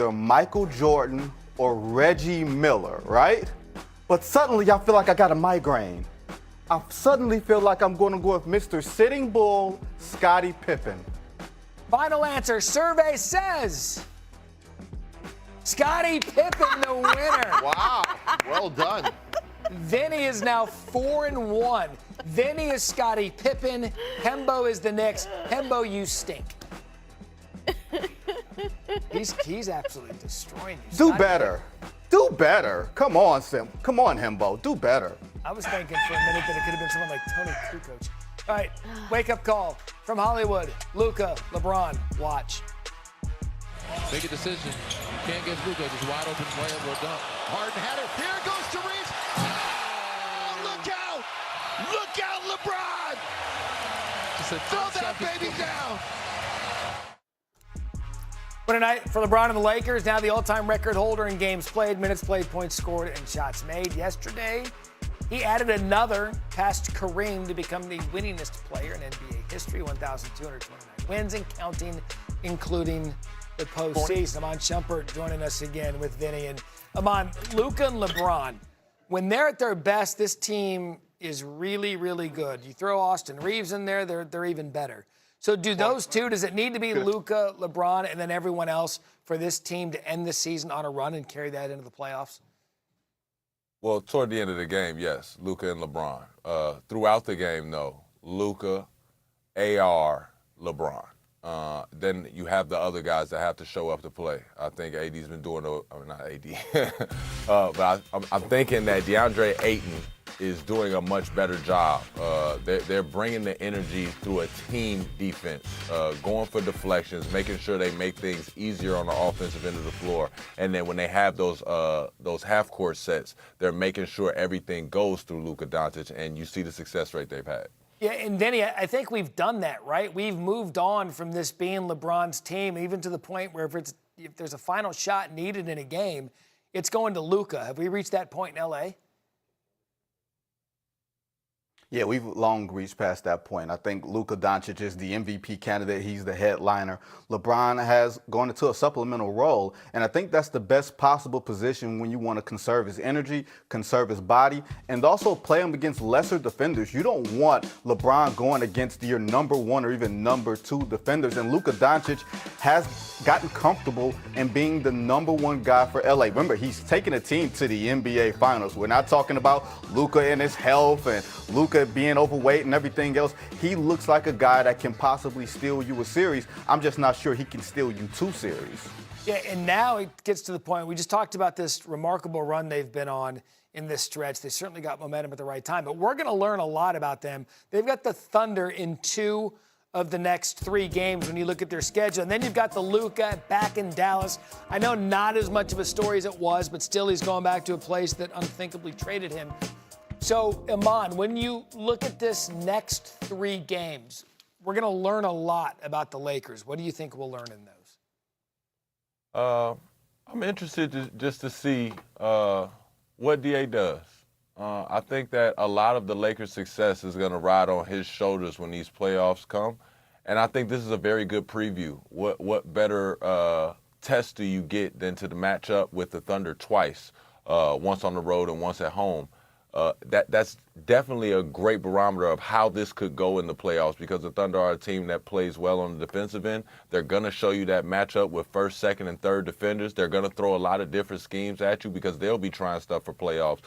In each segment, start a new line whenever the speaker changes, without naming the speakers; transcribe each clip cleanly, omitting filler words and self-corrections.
either Michael Jordan or Reggie Miller, right? But suddenly I feel like I got a migraine. I suddenly feel like I'm going to go with Mr. Sitting Bull, Scottie Pippen.
Final answer, survey says Scottie Pippen the winner.
Wow, well done.
Vinny is now 4-1. Vinny is Scottie Pippen. Hembo is the next. Hembo, you stink. He's absolutely destroying you.
Do better. Do better. Come on, Sim. Come on, Hembo. Do better.
I was thinking for a minute that it could have been someone like Tony Kukoc. All right, wake up call from Hollywood. Luka, LeBron, watch.
Make a decision. You can't get Luka. Just wide open layup or dunk. Harden had it. Here it goes to Reeves. Oh, look out! Look out, LeBron! Throw that baby down.
What a night for LeBron and the Lakers. Now the all-time record holder in games played, minutes played, points scored, and shots made. Yesterday, he added another past Kareem to become the winningest player in NBA history, 1,229 wins and counting, including the postseason. Iman Shumpert joining us again with Vinny. And Iman, Luka and LeBron, when they're at their best, this team is really, really good. You throw Austin Reeves in there, they're even better. So do those two, does it need to be Luka, LeBron, and then everyone else for this team to end the season on a run and carry that into the playoffs?
Well, toward the end of the game, yes, Luka and LeBron. Throughout the game, though, Luka, AR, LeBron. Then you have the other guys that have to show up to play. I think AD's been doing, not AD, but I'm thinking that DeAndre Ayton is doing a much better job. They're bringing the energy through a team defense, going for deflections, making sure they make things easier on the offensive end of the floor. And then when they have those half-court sets, they're making sure everything goes through Luka Doncic, and you see the success rate they've had.
Yeah, and Vinny, I think we've done that, right? We've moved on from this being LeBron's team, even to the point where if there's a final shot needed in a game, it's going to Luka. Have we reached that point in L.A.?
Yeah, we've long reached past that point. I think Luka Doncic is the MVP candidate. He's the headliner. LeBron has gone into a supplemental role, and I think that's the best possible position when you want to conserve his energy, conserve his body, and also play him against lesser defenders. You don't want LeBron going against your number one or even number two defenders, and Luka Doncic has gotten comfortable in being the number one guy for LA. Remember, he's taken a team to the NBA Finals. We're not talking about Luka and his health and Luka being overweight and everything else. He looks like a guy that can possibly steal you a series. I'm just not sure he can steal you two series.
Yeah, and now it gets to the point, we just talked about this remarkable run they've been on in this stretch. They certainly got momentum at the right time, but we're going to learn a lot about them. They've got the Thunder in 2 of the next 3 games when you look at their schedule. And then you've got the Luka back in Dallas. I know not as much of a story as it was, but still he's going back to a place that unthinkably traded him. So, Iman, when you look at this next 3 games, we're going to learn a lot about the Lakers. What do you think we'll learn in those?
I'm interested just to see what DA does. I think that a lot of the Lakers' success is going to ride on his shoulders when these playoffs come. And I think this is a very good preview. What better test do you get than to the matchup with the Thunder twice, once on the road and once at home? That's definitely a great barometer of how this could go in the playoffs, because the Thunder are a team that plays well on the defensive end. They're going to show you that matchup with first, second, and third defenders. They're going to throw a lot of different schemes at you because they'll be trying stuff for playoffs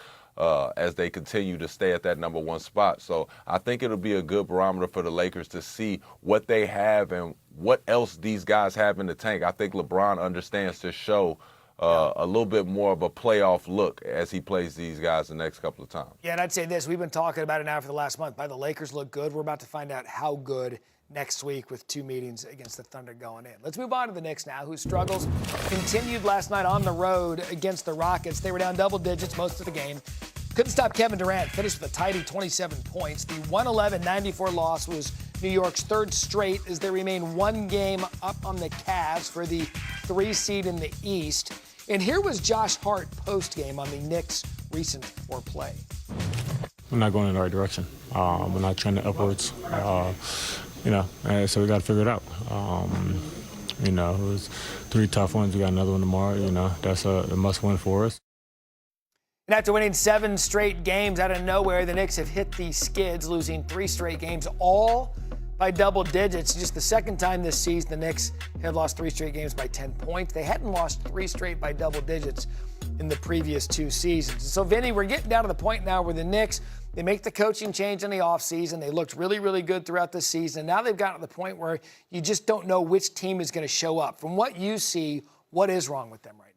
as they continue to stay at that number 1 spot. So I think it'll be a good barometer for the Lakers to see what they have and what else these guys have in the tank. I think LeBron understands to show a little bit more of a playoff look as he plays these guys the next couple of times.
Yeah, and I'd say this. We've been talking about it now for the last month. The Lakers look good. We're about to find out how good next week with 2 meetings against the Thunder going in. Let's move on to the Knicks now, whose struggles continued last night on the road against the Rockets. They were down double digits most of the game. Couldn't stop Kevin Durant. Finished with a tidy 27 points. The 111-94 loss was New York's 3rd straight as they remain 1 game up on the Cavs for the 3 seed in the East. And here was Josh Hart post-game on the Knicks' recent foreplay.
We're not going in the right direction. We're not trending upwards. So we got to figure it out. You know, it was 3 tough ones. We got another one tomorrow. You know, that's a must-win for us.
And after winning 7 straight games out of nowhere, the Knicks have hit the skids, losing 3 straight games, all by double digits. Just the second time this season, the Knicks have lost 3 straight games by 10 points. They hadn't lost 3 straight by double digits in the previous 2 seasons. So, Vinny, we're getting down to the point now where the Knicks, they make the coaching change in the offseason. They looked really, really good throughout the season. Now they've gotten to the point where you just don't know which team is going to show up. From what you see, what is wrong with them right now?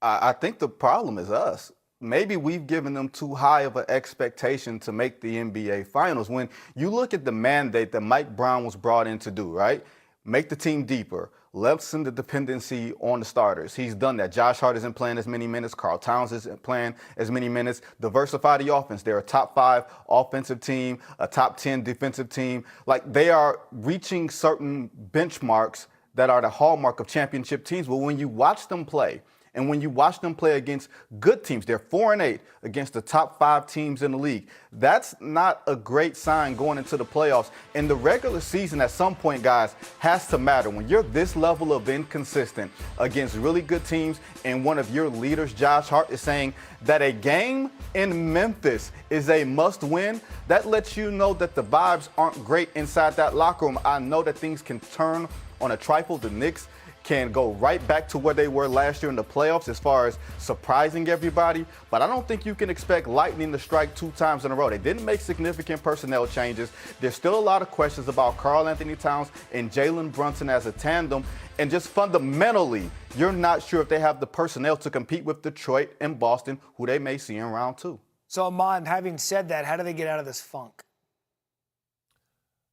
I think the problem is us. Maybe we've given them too high of an expectation to make the NBA Finals. When you look at the mandate that Mike Brown was brought in to do, right? Make the team deeper, lessen the dependency on the starters. He's done that. Josh Hart isn't playing as many minutes. Karl Towns isn't playing as many minutes. Diversify the offense. They're a top 5 offensive team, a top 10 defensive team. Like, they are reaching certain benchmarks that are the hallmark of championship teams. But when you watch them play, and when you watch them play against good teams, they're 4-8 against the top 5 teams in the league. That's not a great sign going into the playoffs. And the regular season at some point, guys, has to matter. When you're this level of inconsistent against really good teams, and one of your leaders, Josh Hart, is saying that a game in Memphis is a must-win, that lets you know that the vibes aren't great inside that locker room. I know that things can turn on a trifle. The Knicks can go right back to where they were last year in the playoffs as far as surprising everybody. But I don't think you can expect Lightning to strike 2 times in a row. They didn't make significant personnel changes. There's still a lot of questions about Karl-Anthony Towns and Jalen Brunson as a tandem. And just fundamentally, you're not sure if they have the personnel to compete with Detroit and Boston, who they may see in round 2.
So, Iman, having said that, how do they get out of this funk?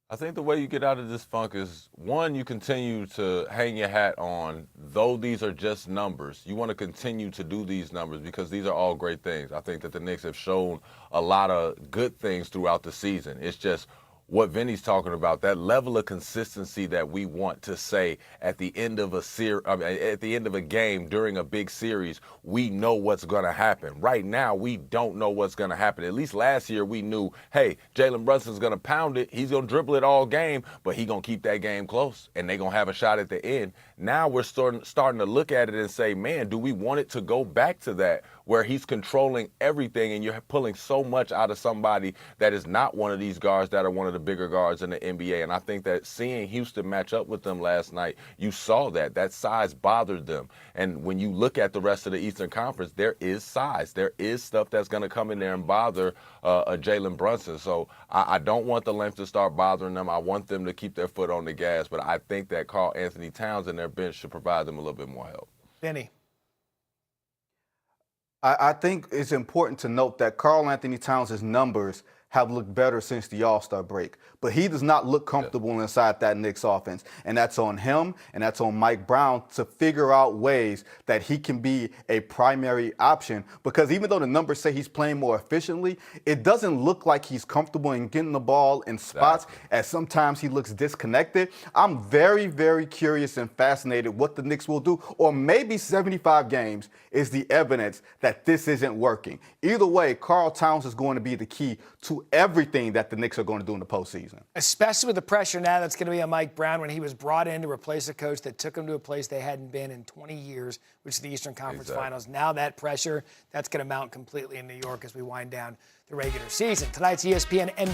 I think the way you get out of this funk is, one, you continue to hang your hat on, though these are just numbers, you want to continue to do these numbers because these are all great things. I think that the Knicks have shown a lot of good things throughout the season. It's just what Vinny's talking about, that level of consistency that we want to say at the end of at the end of a game during a big series, we know what's going to happen. Right now, we don't know what's going to happen. At least last year, we knew, hey, Jalen Brunson's going to pound it. He's going to dribble it all game, but he's going to keep that game close, and they're going to have a shot at the end. Now we're starting to look at it and say, man, do we want it to go back to that where he's controlling everything and you're pulling so much out of somebody that is not one of these guards that are one of the bigger guards in the NBA. And I think that seeing Houston match up with them last night, you saw that size bothered them. And when you look at the rest of the Eastern Conference, there is size. There is stuff that's going to come in there and bother Jalen Brunson. So I don't want the length to start bothering them. I want them to keep their foot on the gas. But I think that Karl-Anthony Towns and their bench should provide them a little bit more help.
Vinny.
I think it's important to note that Karl-Anthony Towns' numbers have looked better since the All-Star break. But he does not look comfortable inside that Knicks offense. And that's on him, and that's on Mike Brown to figure out ways that he can be a primary option. Because even though the numbers say he's playing more efficiently, it doesn't look like he's comfortable in getting the ball in spots, as sometimes he looks disconnected. I'm very, very curious and fascinated what the Knicks will do. Or maybe 75 games is the evidence that this isn't working. Either way, Karl Towns is going to be the key to everything that the Knicks are going to do in the postseason.
Especially with the pressure now that's going to be on Mike Brown when he was brought in to replace a coach that took him to a place they hadn't been in 20 years, which is the Eastern Conference Finals. Now that pressure, that's going to mount completely in New York as we wind down the regular season. Tonight's ESPN NBA